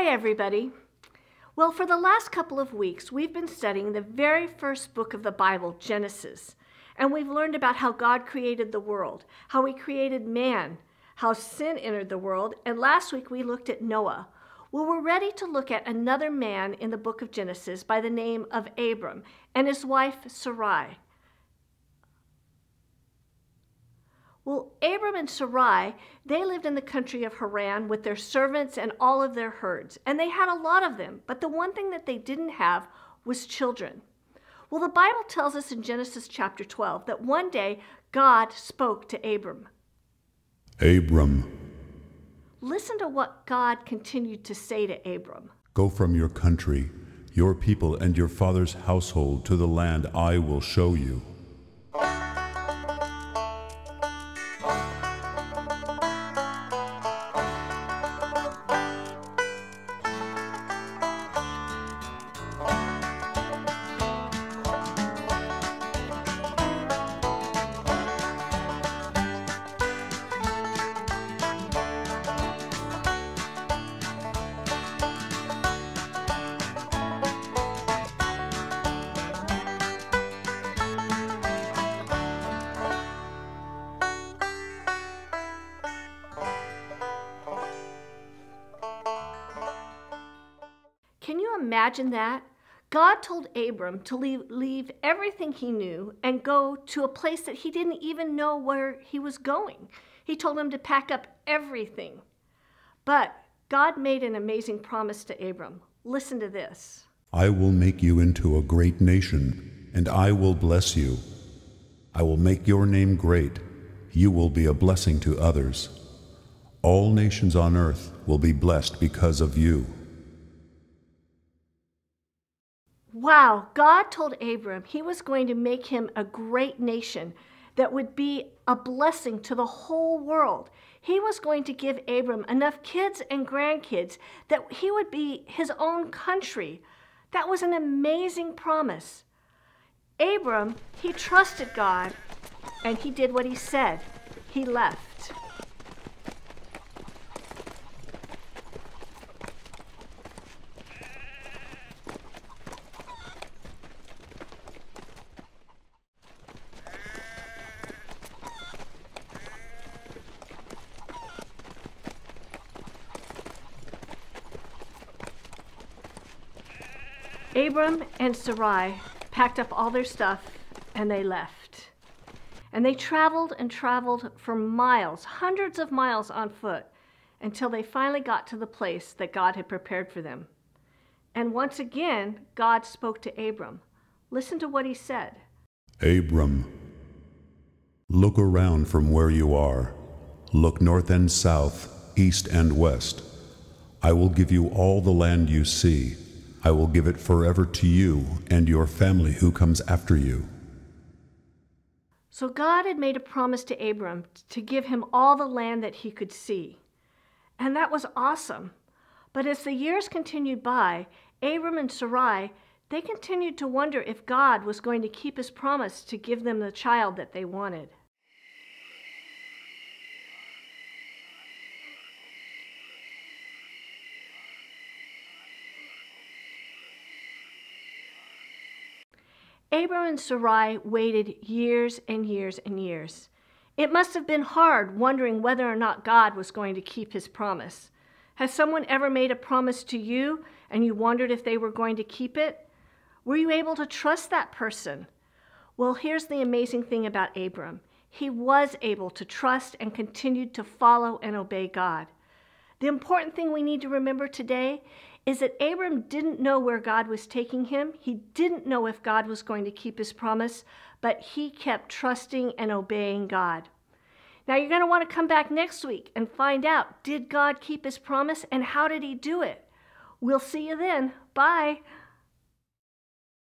Hi, everybody. Well, for the last couple of weeks, we've been studying the very first book of the Bible, Genesis. And we've learned about how God created the world, how he created man, how sin entered the world, and last week we looked at Noah. Well, we're ready to look at another man in the book of Genesis by the name of Abram and his wife Sarai. Well, Abram and Sarai, they lived in the country of Haran with their servants and all of their herds, and they had a lot of them, but the one thing that they didn't have was children. Well, the Bible tells us in Genesis chapter 12 that one day God spoke to Abram. Abram, listen to what God continued to say to Abram. Go from your country, your people, and your father's household to the land I will show you. Can you imagine that? God told Abram to leave everything he knew and go to a place that he didn't even know where he was going. He told him to pack up everything. But God made an amazing promise to Abram. Listen to this. I will make you into a great nation, and I will bless you. I will make your name great. You will be a blessing to others. All nations on earth will be blessed because of you. Wow, God told Abram he was going to make him a great nation that would be a blessing to the whole world. He was going to give Abram enough kids and grandkids that he would be his own country. That was an amazing promise. Abram, he trusted God, and he did what he said. He left. Abram and Sarai packed up all their stuff and they left. And they traveled and traveled for miles, hundreds of miles on foot, until they finally got to the place that God had prepared for them. And once again, God spoke to Abram. Listen to what he said. Abram, look around from where you are. Look north and south, east and west. I will give you all the land you see. I will give it forever to you and your family who comes after you. So God had made a promise to Abram to give him all the land that he could see. And that was awesome. But as the years continued by, Abram and Sarai, they continued to wonder if God was going to keep his promise to give them the child that they wanted. Abram and Sarai waited years and years and years. It must have been hard wondering whether or not God was going to keep his promise. Has someone ever made a promise to you and you wondered if they were going to keep it? Were you able to trust that person? Well, here's the amazing thing about Abram. He was able to trust and continued to follow and obey God. The important thing we need to remember today is that Abram didn't know where God was taking him. He didn't know if God was going to keep his promise, but he kept trusting and obeying God. Now you're going to want to come back next week and find out, did God keep his promise and how did he do it? We'll see you then. Bye.